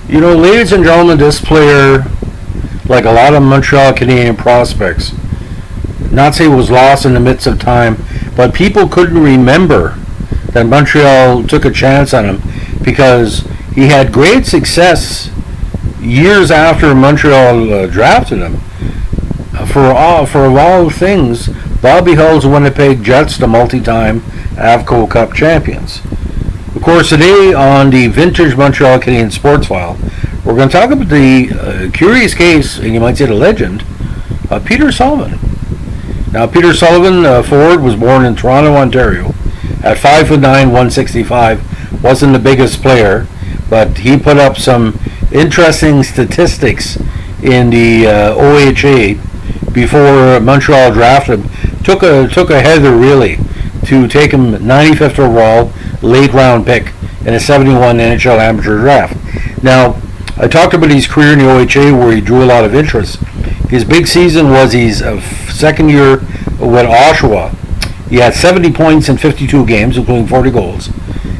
Ladies and gentlemen, this player, like a lot of Montreal Canadian prospects, not say was lost in the midst of time, but people couldn't remember that Montreal took a chance on him because he had great success years after Montreal drafted him. For all things, Bobby Hull's Winnipeg Jets, the multi-time Avco Cup champions. Of course, today on the Vintage Montreal Canadian Sports File, we're going to talk about the curious case, and you might say the legend, of Peter Sullivan. Now, Peter Sullivan, forward, was born in Toronto, Ontario, at 5'9", 165. Wasn't the biggest player, but he put up some interesting statistics in the OHA before Montreal drafted him. Took a heather, really, to take him 95th overall, late round pick in a 71 NHL amateur draft. Now, I talked about his career in the OHA where he drew a lot of interest. His big season was his second year with Oshawa. He had 70 points in 52 games, including 40 goals.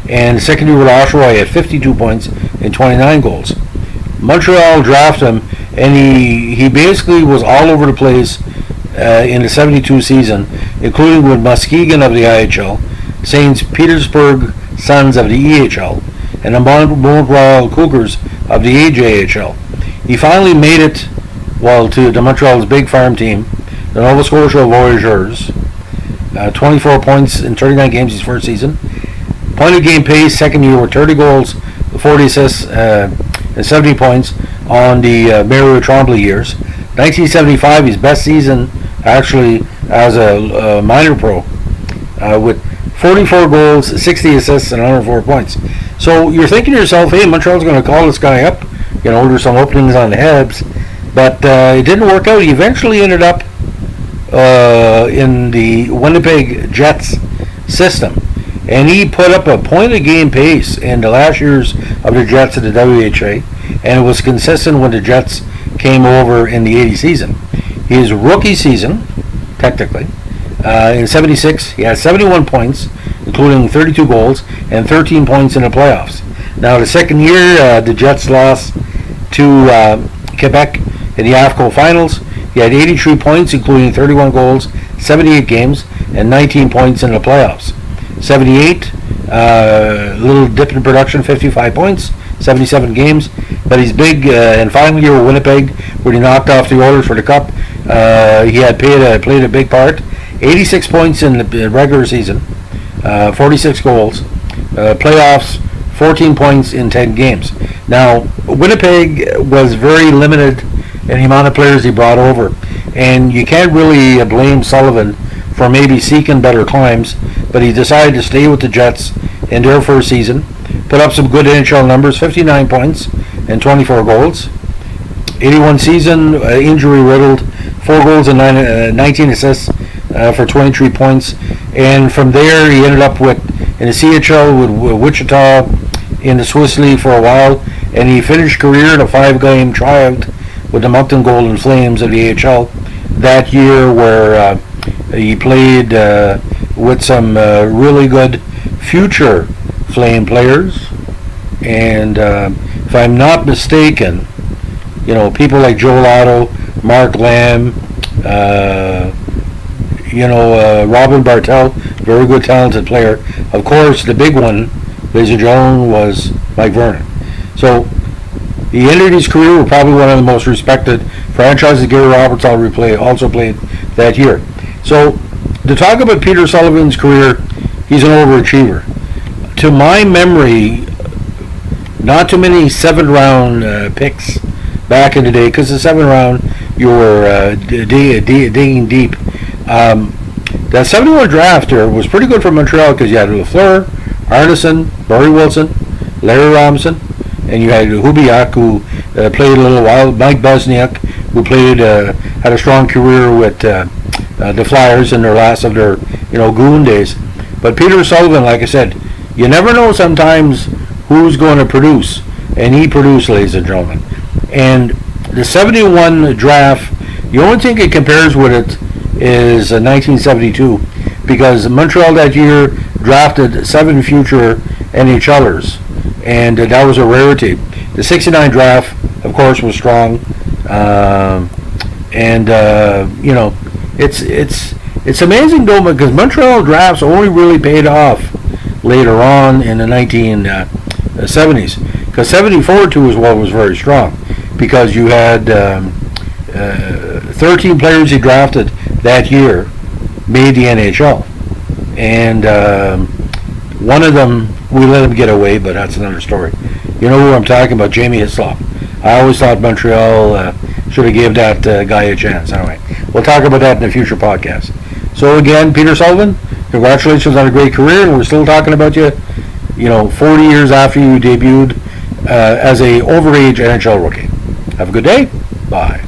And the second year with Oshawa, he had 52 points and 29 goals. Montreal drafted him, and he basically was all over the place in the 72 season, including with Muskegon of the IHL, St. Petersburg Suns of the EHL, and the Montreal Cougars of the AJHL. He finally made it, to the Montreal's big farm team, the Nova Scotia Voyageurs. 24 points in 39 games his first season. Point of game pace, second year with 30 goals, 40 assists, and 70 points on the Mario Tremblay years. 1975, his best season actually as a minor pro, with 44 goals, 60 assists, and 104 points. So you're thinking to yourself, hey, Montreal's going to call this guy up. There's some openings on the Habs. But it didn't work out. He eventually ended up in the Winnipeg Jets system. And he put up a point-a-game pace in the last years of the Jets at the WHA. And it was consistent when the Jets came over in the 80 season. His rookie season, technically, in 76, he had 71 points, including 32 goals, and 13 points in the playoffs. Now, the second year, the Jets lost to Quebec in the AFCO finals. He had 83 points, including 31 goals, 78 games, and 19 points in the playoffs. 78, little dip in production, 55 points, 77 games. But his big and final year with Winnipeg, where he knocked off the Oilers for the Cup, he had played a big part. 86 points in the regular season, 46 goals. Playoffs, 14 points in 10 games. Now, Winnipeg was very limited in the amount of players he brought over, and you can't really blame Sullivan for maybe seeking better climes, but he decided to stay with the Jets in their first season, put up some good NHL numbers, 59 points and 24 goals. 81 season, injury-riddled, 4 goals and 19 assists for 23 points, and from there he ended up in the CHL with Wichita in the Swiss League for a while, and he finished career in a 5-game tryout with the Moncton Golden Flames of the AHL that year, where he played with some really good future Flame players. And if I'm not mistaken, people like Joe Lotto, Mark Lamb, Robin Bartel, very good, talented player. Of course, the big one, ladies and gentlemen, was Mike Vernon. So he ended his career with probably one of the most respected franchises. Gary Roberts also played that year. So to talk about Peter Sullivan's career, he's an overachiever. To my memory, not too many 7th round picks back in the day, because the 7th round you were digging deep. That 71 draft was pretty good for Montreal because you had Lafleur, Arneson, Barry Wilson, Larry Robinson, and you had Hubiak, who played a little while, Mike Bosniak, who had a strong career with the Flyers in their last of their goon days. But Peter Sullivan, like I said, you never know sometimes who's going to produce, and he produced, ladies and gentlemen. And the 71 draft, the only thing it compares with it is 1972, because Montreal that year drafted 7 future NHLers, and that was a rarity. The 69 draft, of course, was strong. You know, it's amazing though, because Montreal drafts only really paid off later on in the 1970s, because 74 too was very strong, because you had 13 players he drafted that year made the NHL, and one of them we let him get away, but that's another story. You know who I'm talking about? Jamie Hislop. I always thought Montreal should have given that guy a chance. Anyway, we'll talk about that in a future podcast. So again, Peter Sullivan, congratulations on a great career, and we're still talking about you, 40 years after you debuted as a overage NHL rookie. Have a good day. Bye.